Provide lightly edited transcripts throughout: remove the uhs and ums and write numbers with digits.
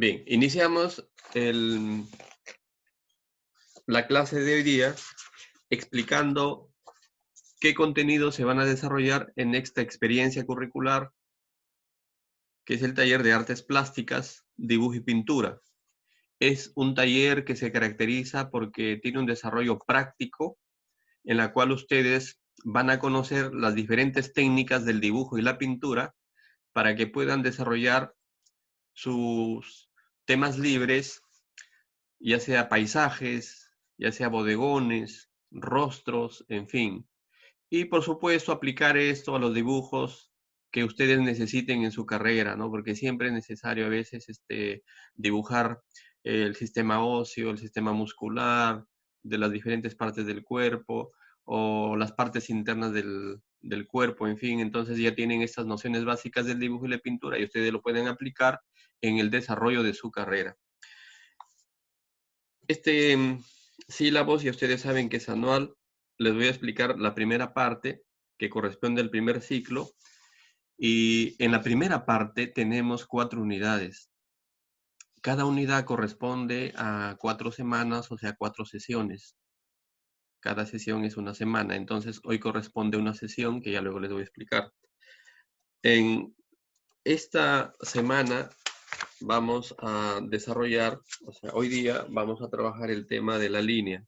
Bien, iniciamos la clase de hoy día explicando qué contenidos se van a desarrollar en esta experiencia curricular, que es el taller de artes plásticas, dibujo y pintura. Es un taller que se caracteriza porque tiene un desarrollo práctico en la cual ustedes van a conocer las diferentes técnicas del dibujo y la pintura para que puedan desarrollar sus temas libres, ya sea paisajes, ya sea bodegones, rostros, en fin. Y por supuesto aplicar esto a los dibujos que ustedes necesiten en su carrera, ¿no? Porque siempre es necesario a veces dibujar el sistema óseo, el sistema muscular, de las diferentes partes del cuerpo o las partes internas del cuerpo, en fin. Entonces ya tienen estas nociones básicas del dibujo y la pintura y ustedes lo pueden aplicar en el desarrollo de su carrera. Sílabos, ya ustedes saben que es anual. Les voy a explicar la primera parte, que corresponde al primer ciclo. Y en la primera parte tenemos 4 unidades. Cada unidad corresponde a 4 semanas, o sea, 4 sesiones. Cada sesión es una semana. Entonces, hoy corresponde una sesión que ya luego les voy a explicar. En esta semana vamos a desarrollar, o sea, hoy día vamos a trabajar el tema de la línea.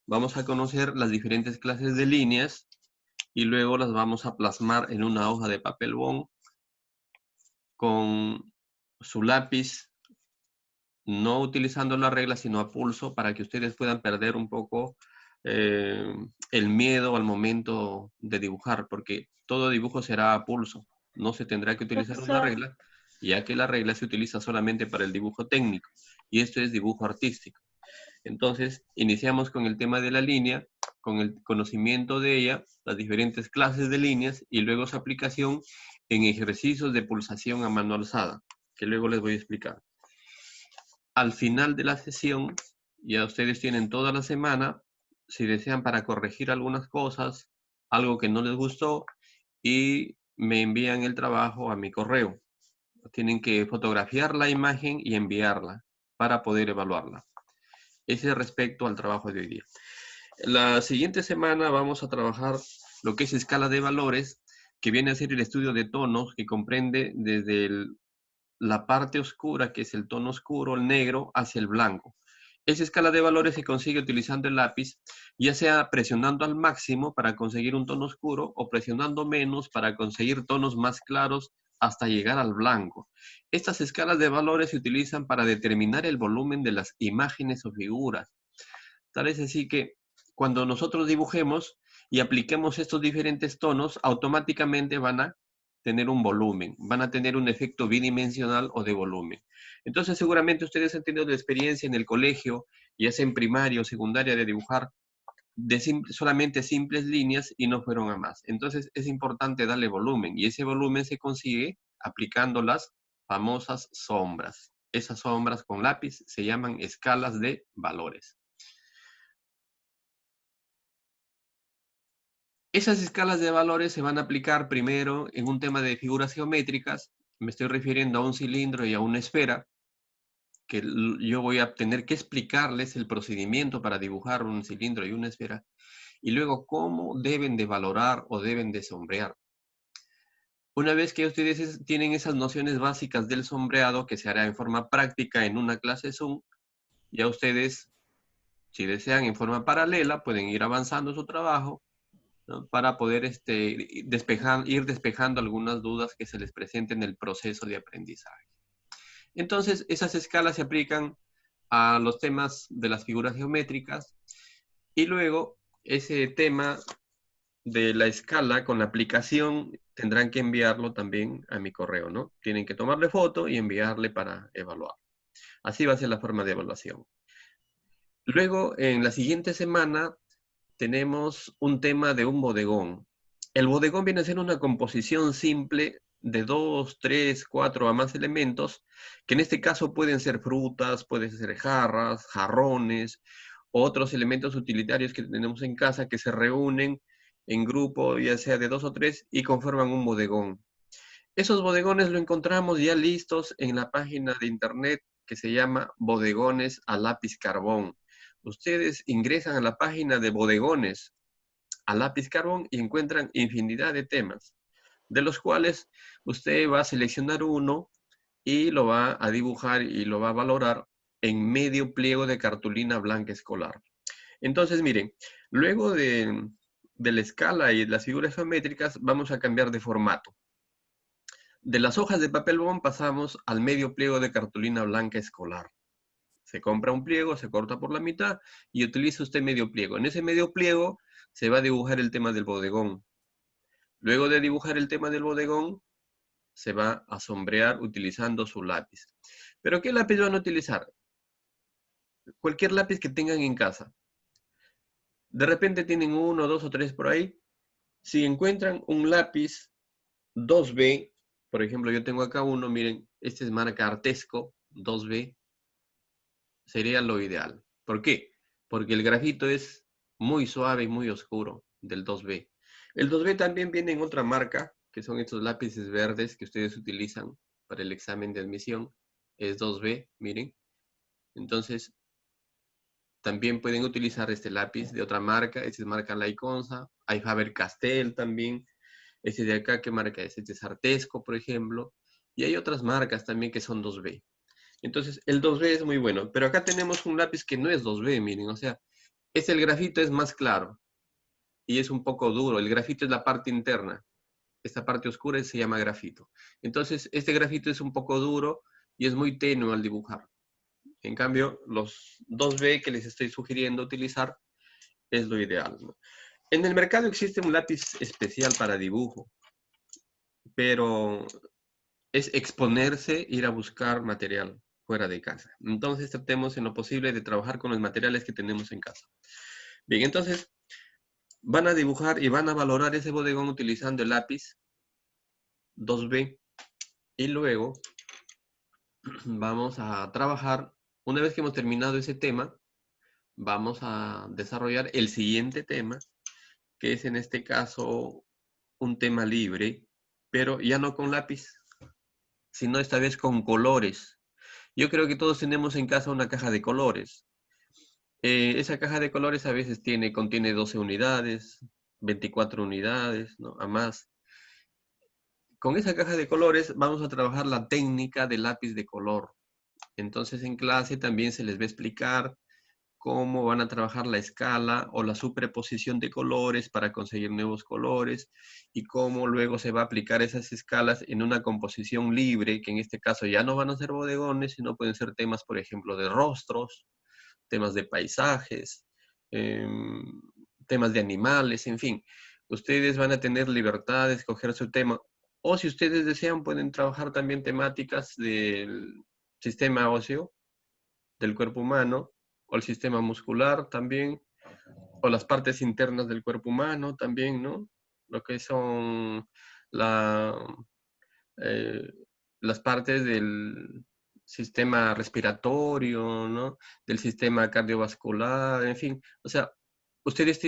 Vamos a conocer las diferentes clases de líneas y luego las vamos a plasmar en una hoja de papel bond con su lápiz, no utilizando la regla, sino a pulso, para que ustedes puedan perder un poco el miedo al momento de dibujar, porque todo dibujo será a pulso. No se tendrá que utilizar una Profesor, regla, ya que la regla se utiliza solamente para el dibujo técnico, y esto es dibujo artístico. Entonces, iniciamos con el tema de la línea, con el conocimiento de ella, las diferentes clases de líneas y luego su aplicación en ejercicios de pulsación a mano alzada, que luego les voy a explicar. Al final de la sesión, ya ustedes tienen toda la semana, si desean, para corregir algunas cosas, algo que no les gustó, y me envían el trabajo a mi correo. Tienen que fotografiar la imagen y enviarla para poder evaluarla. Ese respecto al trabajo de hoy día. La siguiente semana vamos a trabajar lo que es escala de valores, que viene a ser el estudio de tonos, que comprende desde la parte oscura, que es el tono oscuro, el negro, hacia el blanco. Esa escala de valores se consigue utilizando el lápiz, ya sea presionando al máximo para conseguir un tono oscuro o presionando menos para conseguir tonos más claros hasta llegar al blanco. Estas escalas de valores se utilizan para determinar el volumen de las imágenes o figuras. Tal es así que cuando nosotros dibujemos y apliquemos estos diferentes tonos, automáticamente van a tener un volumen, van a tener un efecto bidimensional o de volumen. Entonces, seguramente ustedes han tenido la experiencia en el colegio, ya sea en primaria o secundaria, de dibujar solamente simples líneas y no fueron a más. Entonces, es importante darle volumen y ese volumen se consigue aplicando las famosas sombras. Esas sombras con lápiz se llaman escalas de valores. Esas escalas de valores se van a aplicar primero en un tema de figuras geométricas. Me estoy refiriendo a un cilindro y a una esfera, que yo voy a tener que explicarles el procedimiento para dibujar un cilindro y una esfera, y luego cómo deben de valorar o deben de sombrear. Una vez que ustedes tienen esas nociones básicas del sombreado, que se hará en forma práctica en una clase Zoom, ya ustedes, si desean en forma paralela, pueden ir avanzando su trabajo, ¿no? Para poder ir despejando algunas dudas que se les presenten en el proceso de aprendizaje. Entonces, esas escalas se aplican a los temas de las figuras geométricas y luego ese tema de la escala con la aplicación tendrán que enviarlo también a mi correo, ¿no? Tienen que tomarle foto y enviarle para evaluar. Así va a ser la forma de evaluación. Luego, en la siguiente semana, tenemos un tema de un bodegón. El bodegón viene a ser una composición simple de 2, 3, 4 a más elementos, que en este caso pueden ser frutas, pueden ser jarras, jarrones, otros elementos utilitarios que tenemos en casa que se reúnen en grupo, ya sea de 2 o 3, y conforman un bodegón. Esos bodegones lo encontramos ya listos en la página de internet que se llama Bodegones a Lápiz Carbón. Ustedes ingresan a la página de Bodegones a Lápiz Carbón y encuentran infinidad de temas, de los cuales usted va a seleccionar uno y lo va a dibujar y lo va a valorar en medio pliego de cartulina blanca escolar. Entonces, miren, luego de la escala y las figuras geométricas, vamos a cambiar de formato. De las hojas de papel bond pasamos al medio pliego de cartulina blanca escolar. Se compra un pliego, se corta por la mitad y utiliza usted medio pliego. En ese medio pliego se va a dibujar el tema del bodegón. Luego de dibujar el tema del bodegón, se va a sombrear utilizando su lápiz. ¿Pero qué lápiz van a utilizar? Cualquier lápiz que tengan en casa. De repente tienen uno, dos o tres por ahí. Si encuentran un lápiz 2B, por ejemplo, yo tengo acá uno, miren, este es marca Artesco 2B, sería lo ideal. ¿Por qué? Porque el grafito es muy suave y muy oscuro del 2B. El 2B también viene en otra marca, que son estos lápices verdes que ustedes utilizan para el examen de admisión. Es 2B, miren. Entonces, también pueden utilizar este lápiz de otra marca. Este es marca Laiconza. Hay Faber-Castell también. Este de acá, ¿qué marca es? Este es Artesco, por ejemplo. Y hay otras marcas también que son 2B. Entonces, el 2B es muy bueno. Pero acá tenemos un lápiz que no es 2B, miren. O sea, el grafito es más claro y es un poco duro. El grafito es la parte interna. Esta parte oscura se llama grafito. Entonces, este grafito es un poco duro y es muy tenue al dibujar. En cambio, los 2B que les estoy sugiriendo utilizar es lo ideal, ¿no? En el mercado existe un lápiz especial para dibujo, pero es exponerse, ir a buscar material fuera de casa. Entonces tratemos en lo posible de trabajar con los materiales que tenemos en casa. Bien, entonces van a dibujar y van a valorar ese bodegón utilizando el lápiz 2B y luego vamos a trabajar, una vez que hemos terminado ese tema, vamos a desarrollar el siguiente tema, que es en este caso un tema libre, pero ya no con lápiz, sino esta vez con colores. Yo creo que todos tenemos en casa una caja de colores. Esa caja de colores a veces contiene 12 unidades, 24 unidades, ¿no? A más. Con esa caja de colores vamos a trabajar la técnica del lápiz de color. Entonces en clase también se les va a explicar cómo van a trabajar la escala o la superposición de colores para conseguir nuevos colores y cómo luego se va a aplicar esas escalas en una composición libre, que en este caso ya no van a ser bodegones, sino pueden ser temas, por ejemplo, de rostros, temas de paisajes, temas de animales, en fin. Ustedes van a tener libertad de escoger su tema. O si ustedes desean, pueden trabajar también temáticas del sistema óseo, del cuerpo humano, o el sistema muscular también, o las partes internas del cuerpo humano también, ¿no? Lo que son la, eh, las partes del sistema respiratorio, ¿no? Del sistema cardiovascular, en fin. O sea, ustedes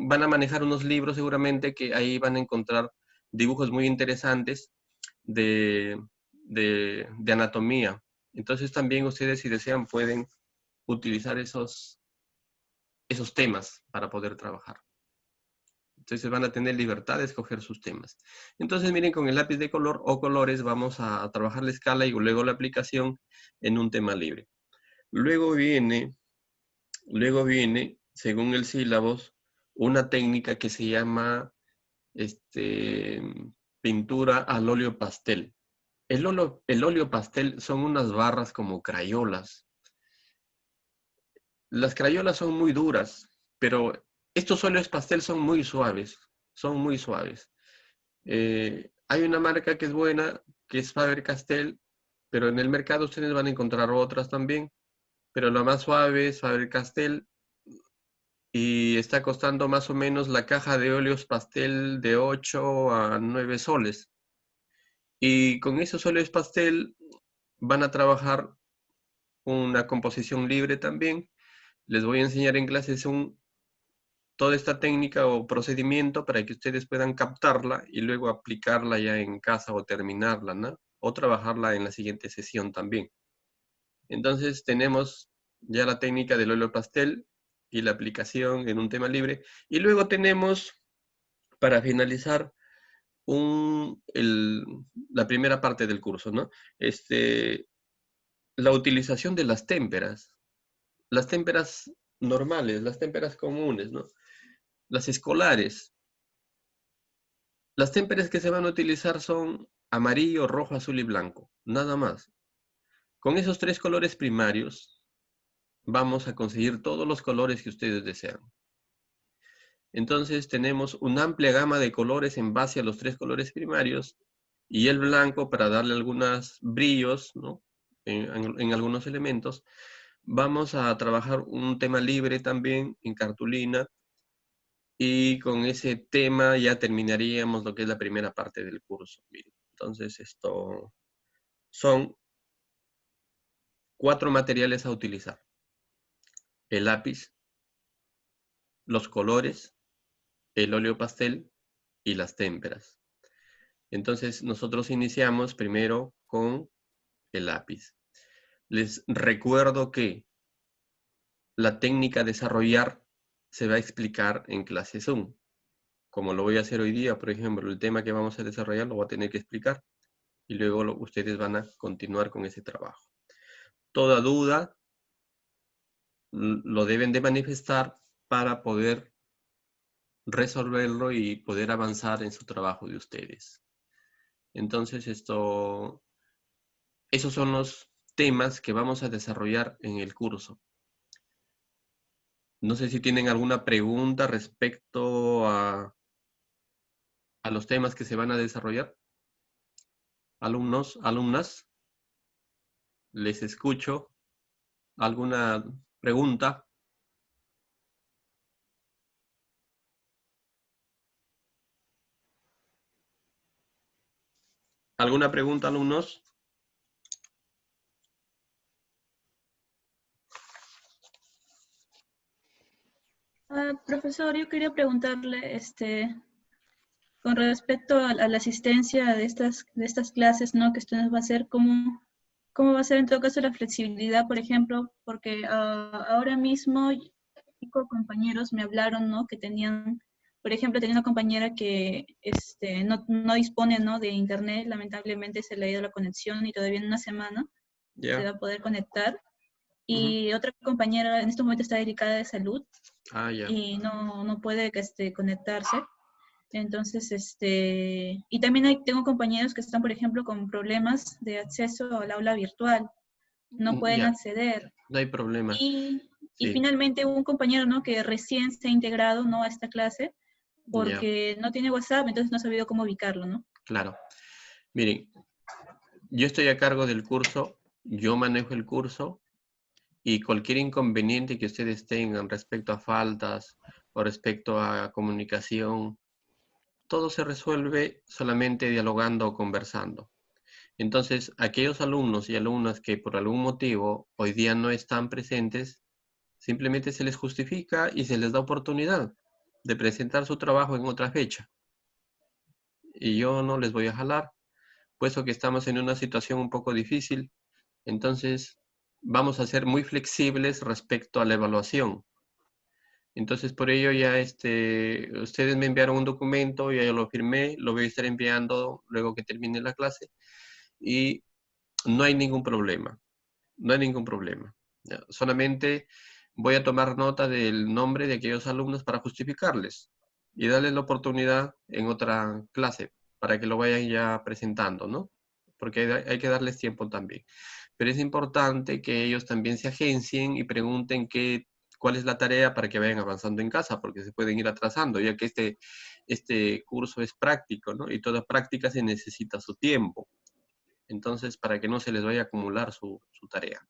van a manejar unos libros seguramente que ahí van a encontrar dibujos muy interesantes de, de anatomía. Entonces también ustedes, si desean, pueden utilizar esos temas para poder trabajar. Entonces van a tener libertad de escoger sus temas. Entonces miren, con el lápiz de color o colores vamos a trabajar la escala y luego la aplicación en un tema libre. Luego viene, según el sílabus, una técnica que se llama pintura al óleo pastel. El óleo pastel son unas barras como crayolas. Las crayolas son muy duras, pero estos óleos pastel son muy suaves, son muy suaves. Hay una marca que es buena, que es Faber-Castell, pero en el mercado ustedes van a encontrar otras también, pero la más suave es Faber-Castell y está costando más o menos la caja de óleos pastel de 8 a 9 soles. Y con esos óleos pastel van a trabajar una composición libre también. Les voy a enseñar en clases toda esta técnica o procedimiento para que ustedes puedan captarla y luego aplicarla ya en casa o terminarla, ¿no? O trabajarla en la siguiente sesión también. Entonces tenemos ya la técnica del óleo pastel y la aplicación en un tema libre. Y luego tenemos, para finalizar, la primera parte del curso, ¿no? La utilización de las témperas. Las témperas normales, las témperas comunes, ¿no? Las escolares. Las témperas que se van a utilizar son amarillo, rojo, azul y blanco. Nada más. Con esos 3 colores primarios vamos a conseguir todos los colores que ustedes desean. Entonces tenemos una amplia gama de colores en base a los 3 colores primarios y el blanco para darle algunos brillos, ¿no? en algunos elementos. Vamos a trabajar un tema libre también en cartulina y con ese tema ya terminaríamos lo que es la primera parte del curso. Miren. Entonces esto son 4 materiales a utilizar. El lápiz, los colores, el óleo pastel y las témperas. Entonces nosotros iniciamos primero con el lápiz. Les recuerdo que la técnica desarrollar se va a explicar en clase Zoom. Como lo voy a hacer hoy día, por ejemplo, el tema que vamos a desarrollar lo voy a tener que explicar y luego ustedes van a continuar con ese trabajo. Toda duda lo deben de manifestar para poder resolverlo y poder avanzar en su trabajo de ustedes. Entonces, esos son los temas que vamos a desarrollar en el curso. No sé si tienen alguna pregunta respecto a los temas que se van a desarrollar. Alumnos, alumnas, les escucho. ¿Alguna pregunta? ¿Alguna pregunta, alumnos? Profesor, yo quería preguntarle, con respecto a la asistencia de estas clases, ¿no? Que usted nos va a hacer, ¿cómo va a ser en todo caso la flexibilidad, por ejemplo? Porque ahora mismo 5 compañeros me hablaron, ¿no? Que tenían, por ejemplo, tenía una compañera que no dispone, ¿no? De internet, lamentablemente se le ha ido la conexión y todavía en una semana se va a poder conectar. Y otra compañera en este momento está delicada de salud y no puede conectarse. Entonces, y también tengo compañeros que están, por ejemplo, con problemas de acceso al aula virtual, no pueden acceder. No hay problema. Y Sí. finalmente un compañero, ¿no? Que recién se ha integrado, ¿no? A esta clase, porque no tiene WhatsApp, entonces no ha sabido cómo ubicarlo, ¿no? Claro. Miren, yo estoy a cargo del curso, yo manejo el curso y cualquier inconveniente que ustedes tengan respecto a faltas o respecto a comunicación, todo se resuelve solamente dialogando o conversando. Entonces, aquellos alumnos y alumnas que por algún motivo hoy día no están presentes, simplemente se les justifica y se les da oportunidad de presentar su trabajo en otra fecha. Y yo no les voy a jalar, puesto que estamos en una situación un poco difícil. Entonces, vamos a ser muy flexibles respecto a la evaluación. Entonces, por ello ya ustedes me enviaron un documento, ya yo lo firmé, lo voy a estar enviando luego que termine la clase y no hay ningún problema, no hay ningún problema. Ya, solamente voy a tomar nota del nombre de aquellos alumnos para justificarles y darles la oportunidad en otra clase para que lo vayan ya presentando, ¿no? Porque hay que darles tiempo también. Pero es importante que ellos también se agencien y pregunten cuál es la tarea para que vayan avanzando en casa, porque se pueden ir atrasando, ya que este curso es práctico, ¿no? Y toda práctica se necesita su tiempo. Entonces, para que no se les vaya a acumular su tarea.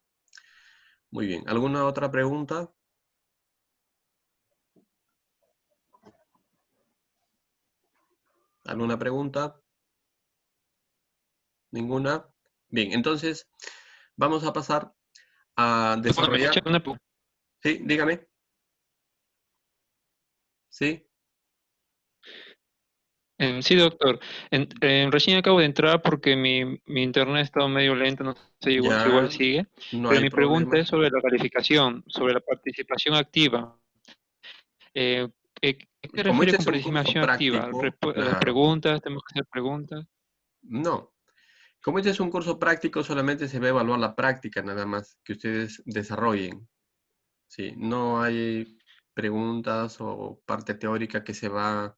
Muy bien. ¿Alguna otra pregunta? ¿Alguna pregunta? ¿Ninguna? Bien, entonces vamos a pasar a desarrollar... Sí, dígame. ¿Sí? Sí, doctor. Recién acabo de entrar porque mi internet está medio lento, no sé si igual Ya, sigue, no pero hay mi pregunta problema. es sobre la calificación, sobre la participación activa. Eh, ¿Qué se Como refiere este con es un curso participación activa? práctico, claro, ¿Preguntas? ¿Tenemos que hacer preguntas? no. Como este es un curso práctico, solamente se va a evaluar la práctica nada más que ustedes desarrollen. Sí, no hay preguntas o parte teórica que se va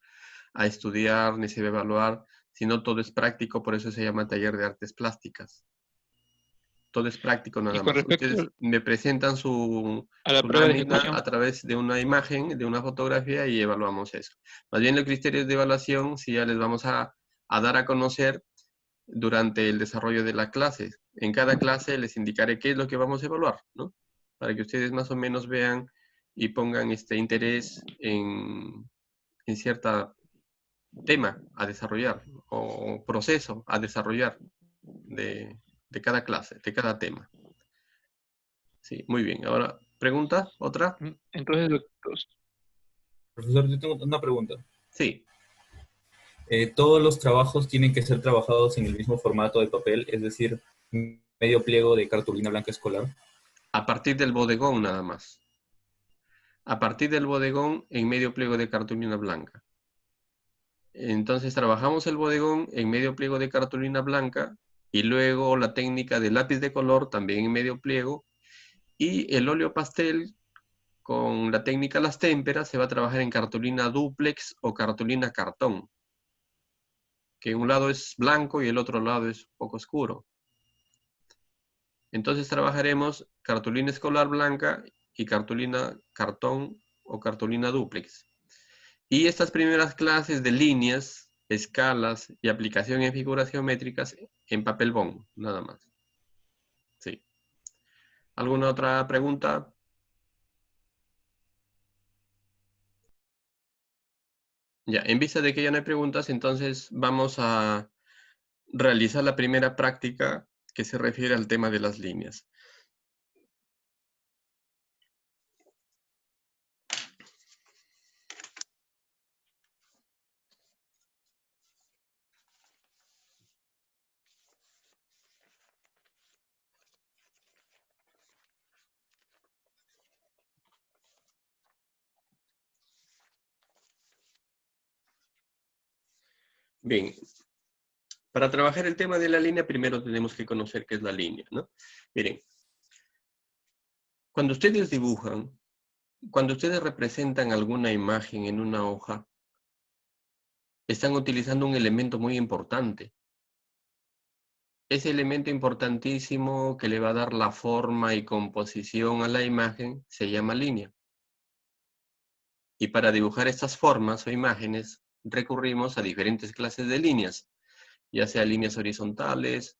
a estudiar ni se va a evaluar, sino todo es práctico, por eso se llama taller de artes plásticas. Todo es práctico Y nada con más. respecto Ustedes me presentan su, a la su prueba de lámina ejecución, a través de una imagen, de una fotografía y evaluamos eso. Más bien los criterios de evaluación, sí ya les vamos a dar a conocer durante el desarrollo de la clase. En cada clase les indicaré qué es lo que vamos a evaluar, ¿no? Para que ustedes más o menos vean y pongan este interés en cierto tema a desarrollar o proceso a desarrollar de cada clase, de cada tema. Sí, muy bien. Ahora, ¿pregunta? ¿Otra? entonces, doctor, Profesor, yo tengo una pregunta. Sí. Todos los trabajos tienen que ser trabajados en el mismo formato de papel, es decir, medio pliego de cartulina blanca escolar. A partir del bodegón nada más. A partir del bodegón en medio pliego de cartulina blanca. Entonces trabajamos el bodegón en medio pliego de cartulina blanca y luego la técnica de lápiz de color también en medio pliego y el óleo pastel con la técnica las témperas se va a trabajar en cartulina dúplex o cartulina cartón, que un lado es blanco y el otro lado es un poco oscuro. Entonces trabajaremos cartulina escolar blanca y cartulina cartón o cartulina dúplex. Y estas primeras clases de líneas, escalas y aplicación en figuras geométricas en papel bond, nada más. Sí. ¿Alguna otra pregunta? Ya, en vista de que ya no hay preguntas, entonces vamos a realizar la primera práctica que se refiere al tema de las líneas. Bien, para trabajar el tema de la línea, primero tenemos que conocer qué es la línea, ¿no? Miren, cuando ustedes dibujan, cuando ustedes representan alguna imagen en una hoja, están utilizando un elemento muy importante. Ese elemento importantísimo que le va a dar la forma y composición a la imagen se llama línea. Y para dibujar estas formas o imágenes, recurrimos a diferentes clases de líneas, ya sea líneas horizontales,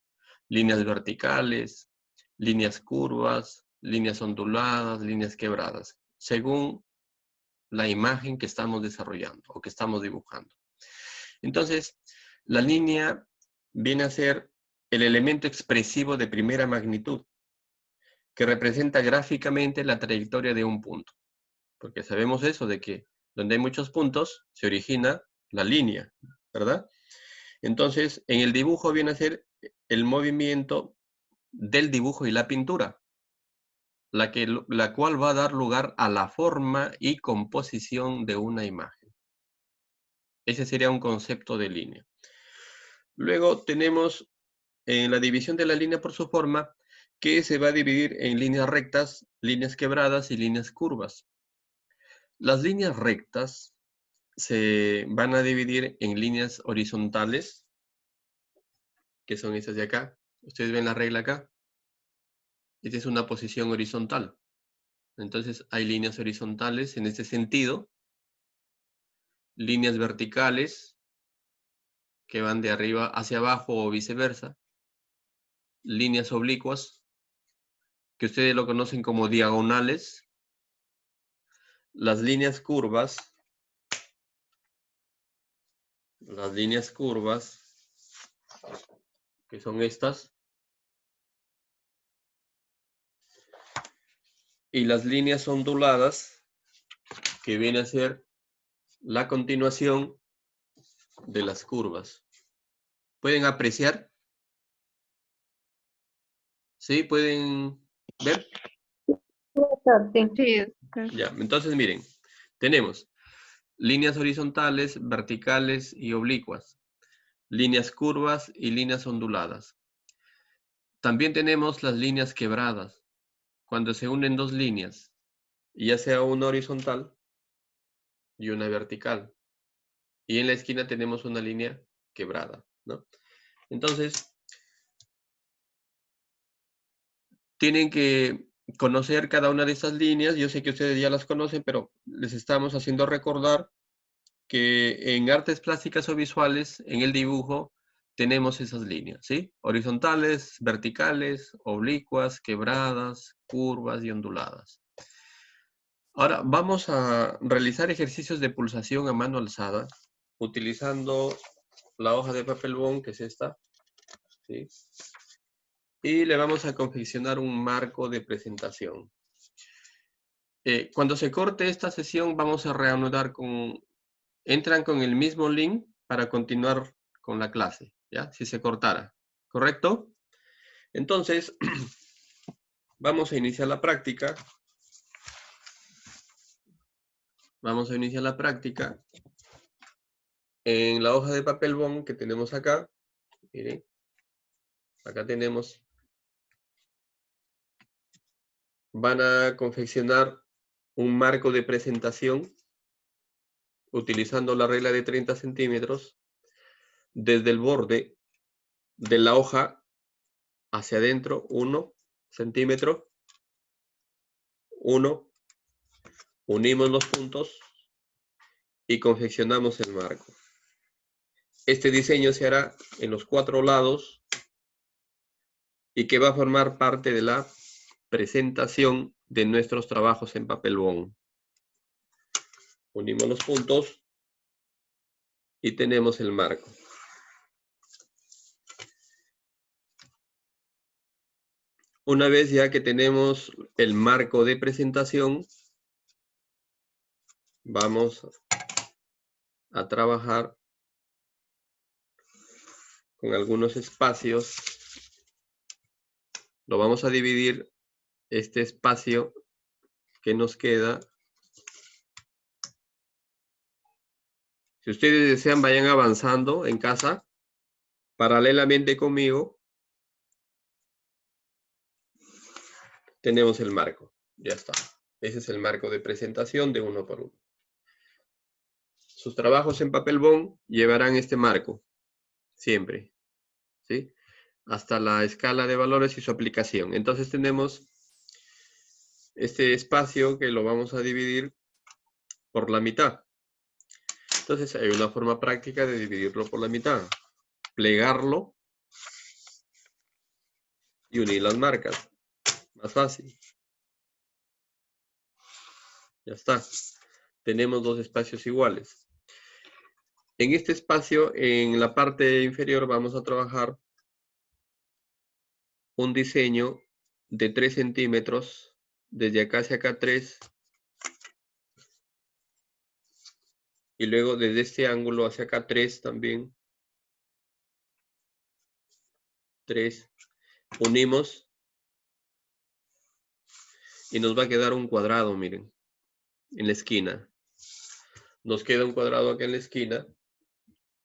líneas verticales, líneas curvas, líneas onduladas, líneas quebradas, según la imagen que estamos desarrollando o que estamos dibujando. Entonces, la línea viene a ser el elemento expresivo de primera magnitud, que representa gráficamente la trayectoria de un punto. Porque sabemos eso de que donde hay muchos puntos, se origina la línea, ¿verdad? Entonces, en el dibujo viene a ser el movimiento del dibujo y la pintura, la cual va a dar lugar a la forma y composición de una imagen. Ese sería un concepto de línea. Luego tenemos en la división de la línea por su forma, que se va a dividir en líneas rectas, líneas quebradas y líneas curvas. Las líneas rectas se van a dividir en líneas horizontales, que son estas de acá. Ustedes ven la regla acá. Esta es una posición horizontal. Entonces hay líneas horizontales en este sentido, líneas verticales que van de arriba hacia abajo o viceversa, líneas oblicuas, que ustedes lo conocen como diagonales, las líneas curvas, que son estas, y las líneas onduladas, que viene a ser la continuación de las curvas. ¿Pueden apreciar? ¿Sí? ¿Pueden ver? Sí. Ya, entonces miren, tenemos líneas horizontales, verticales y oblicuas, líneas curvas y líneas onduladas. También tenemos las líneas quebradas, cuando se unen dos líneas, ya sea una horizontal y una vertical. Y en la esquina tenemos una línea quebrada, ¿no? Entonces, tienen que conocer cada una de estas líneas. Yo sé que ustedes ya las conocen, pero les estamos haciendo recordar que en artes plásticas o visuales, en el dibujo, tenemos esas líneas, ¿sí? Horizontales, verticales, oblicuas, quebradas, curvas y onduladas. Ahora vamos a realizar ejercicios de pulsación a mano alzada, utilizando la hoja de papel bond, que es esta, ¿sí? Y le vamos a confeccionar un marco de presentación. Cuando se corte esta sesión, vamos a reanudar entran con el mismo link para continuar con la clase, ¿ya? Si se cortara, ¿correcto? Entonces, vamos a iniciar la práctica. Vamos a iniciar la práctica en la hoja de papel bond que tenemos acá. Miren, acá tenemos. Van a confeccionar un marco de presentación utilizando la regla de 30 centímetros desde el borde de la hoja hacia adentro, 1 centímetro, 1, unimos los puntos y confeccionamos el marco. Este diseño se hará en los 4 lados y que va a formar parte de la presentación de nuestros trabajos en papel bond. Unimos los puntos y tenemos el marco. Una vez ya que tenemos el marco de presentación, vamos a trabajar con algunos espacios. Lo vamos a dividir, este espacio que nos queda. Si ustedes desean, vayan avanzando en casa, paralelamente conmigo. Tenemos el marco, ya está. Ese es el marco de presentación de 1 por 1. Sus trabajos en papel bond llevarán este marco, siempre, ¿sí? Hasta la escala de valores y su aplicación. Entonces tenemos este espacio que lo vamos a dividir por la mitad. Entonces hay una forma práctica de dividirlo por la mitad. Plegarlo y unir las marcas. Más fácil. Ya está. Tenemos dos espacios iguales. En este espacio, en la parte inferior, vamos a trabajar un diseño de 3 centímetros. Desde acá hacia acá 3. Y luego desde este ángulo hacia acá 3 también. 3. Unimos. Y nos va a quedar un cuadrado, miren. En la esquina. Nos queda un cuadrado acá en la esquina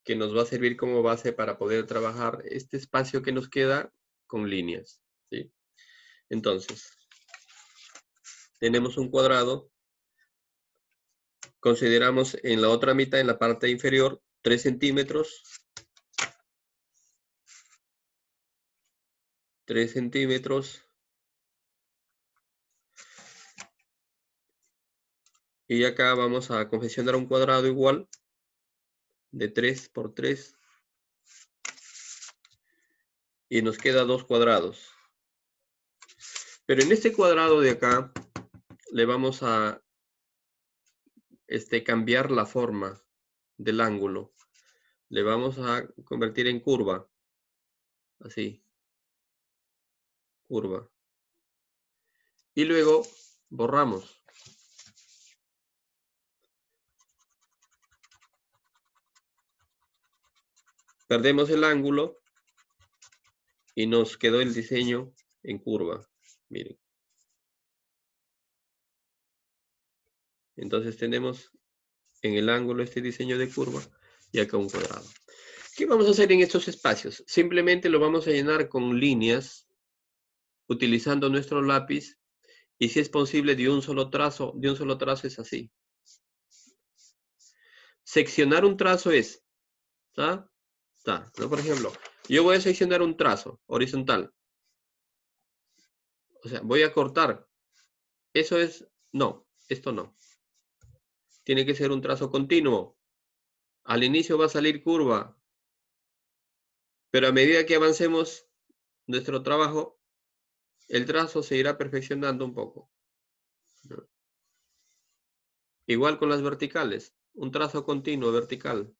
que nos va a servir como base para poder trabajar este espacio que nos queda con líneas, ¿sí? Entonces, tenemos un cuadrado. Consideramos en la otra mitad, en la parte inferior, 3 centímetros. 3 centímetros. Y acá vamos a confeccionar un cuadrado igual de 3 por 3. Y nos queda 2 cuadrados. Pero en este cuadrado de acá le vamos a cambiar la forma del ángulo. Le vamos a convertir en curva. Así. Curva. Y luego borramos. Perdemos el ángulo y nos quedó el diseño en curva. Miren. Entonces tenemos en el ángulo este diseño de curva y acá un cuadrado. ¿Qué vamos a hacer en estos espacios? Simplemente lo vamos a llenar con líneas utilizando nuestro lápiz y si es posible de un solo trazo es así. Seccionar un trazo es, ¿está? ¿No? Por ejemplo, yo voy a seccionar un trazo horizontal. O sea, voy a cortar. Eso es, no, esto no. Tiene que ser un trazo continuo. Al inicio va a salir curva. Pero a medida que avancemos nuestro trabajo, el trazo se irá perfeccionando un poco. ¿No? Igual con las verticales. Un trazo continuo vertical.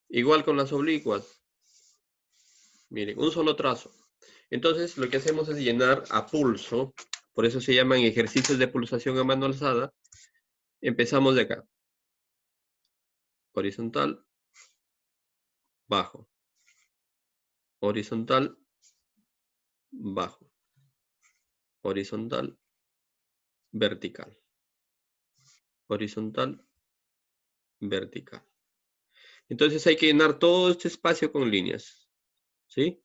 Igual con las oblicuas. Miren, un solo trazo. Entonces, lo que hacemos es llenar a pulso. Por eso se llaman ejercicios de pulsación a mano alzada. Empezamos de acá. Horizontal. Bajo. Horizontal. Bajo. Horizontal. Vertical. Horizontal. Vertical. Entonces hay que llenar todo este espacio con líneas. ¿Sí?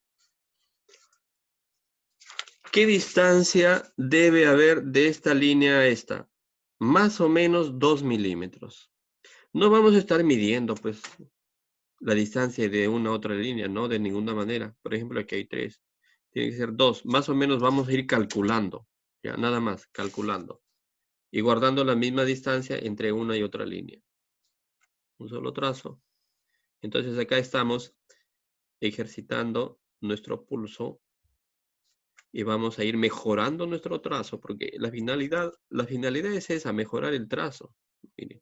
¿Qué distancia debe haber de esta línea a esta? Más o menos 2 milímetros. No vamos a estar midiendo, pues, la distancia de una a otra línea, no, de ninguna manera. Por ejemplo, aquí hay 3. Tiene que ser 2. Más o menos vamos a ir calculando. Ya, nada más, calculando. Y guardando la misma distancia entre una y otra línea. Un solo trazo. Entonces acá estamos ejercitando nuestro pulso y vamos a ir mejorando nuestro trazo, porque la finalidad es esa, mejorar el trazo. Miren.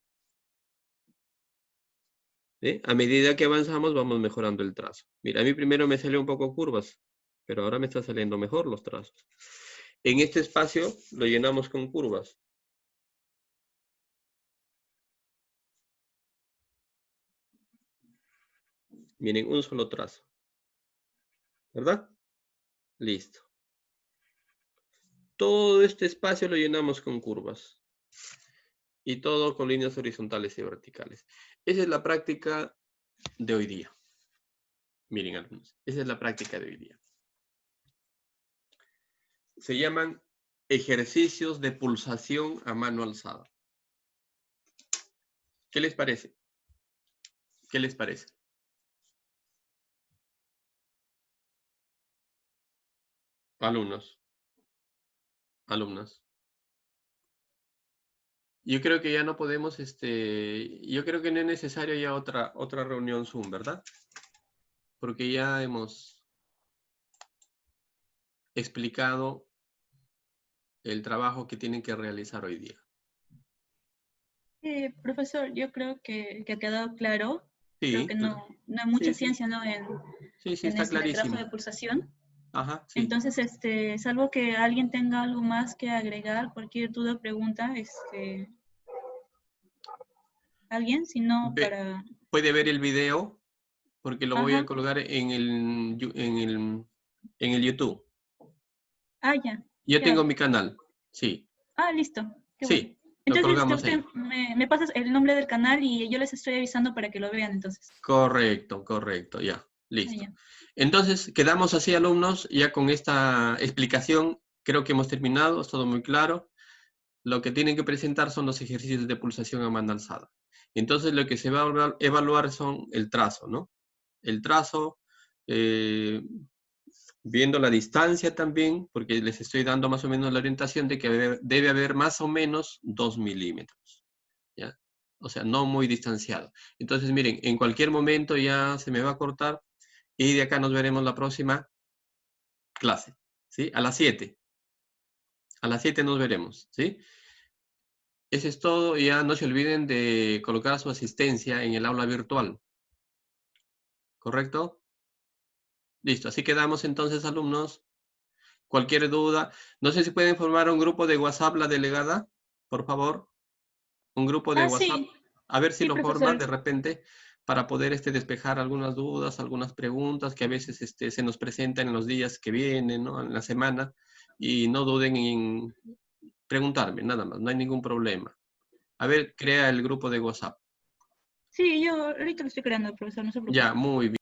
¿Sí? A medida que avanzamos vamos mejorando el trazo. Mira, a mí primero me salió un poco curvas, pero ahora me está saliendo mejor los trazos. En este espacio lo llenamos con curvas. Miren, un solo trazo. ¿Verdad? Listo. Todo este espacio lo llenamos con curvas. Y todo con líneas horizontales y verticales. Esa es la práctica de hoy día. Miren, alumnos, esa es la práctica de hoy día. Se llaman ejercicios de pulsación a mano alzada. ¿Qué les parece? ¿Qué les parece? Alumnos. Alumnas. Yo creo que ya no podemos, yo creo que no es necesario ya otra reunión Zoom, ¿verdad? Porque ya hemos explicado el trabajo que tienen que realizar hoy día. Profesor, yo creo que ha quedado claro. Sí, creo que no hay mucha ciencia, ¿no? Sí, en está el clarísimo. trabajo de pulsación. Ajá, sí. Entonces, salvo que alguien tenga algo más que agregar, cualquier duda o pregunta, alguien, si no, para... Puede ver el video, porque lo voy a Ajá. colgar en el YouTube. Ah, ya. Yo Ya. tengo mi canal, sí. Ah, listo. Qué Sí, bueno. lo Entonces, colgamos ahí. usted me pasas el nombre del canal y yo les estoy avisando para que lo vean, entonces. Correcto, ya. Listo. Ya. Entonces, quedamos así, alumnos, ya con esta explicación. Creo que hemos terminado, es todo muy claro. Lo que tienen que presentar son los ejercicios de pulsación a mano alzada. Entonces, lo que se va a evaluar son el trazo, ¿no? El trazo, viendo la distancia también, porque les estoy dando más o menos la orientación de que debe haber más o menos 2 milímetros, ¿ya? O sea, no muy distanciado. Entonces, miren, en cualquier momento ya se me va a cortar y de acá nos veremos la próxima clase, ¿sí? A las 7. A las 7 nos veremos, ¿sí? Eso es todo. Ya no se olviden de colocar su asistencia en el aula virtual. ¿Correcto? Listo. Así quedamos entonces, alumnos. Cualquier duda. No sé si pueden formar un grupo de WhatsApp la delegada, por favor. Un grupo de WhatsApp. Sí. A ver si Sí, lo formas profesor. de repente para poder despejar algunas dudas, algunas preguntas que a veces se nos presentan en los días que vienen, ¿no? En la semana, y no duden en preguntarme, nada más, no hay ningún problema. A ver, crea el grupo de WhatsApp. Sí, yo ahorita lo estoy creando, profesor, no se preocupe. Ya, muy bien.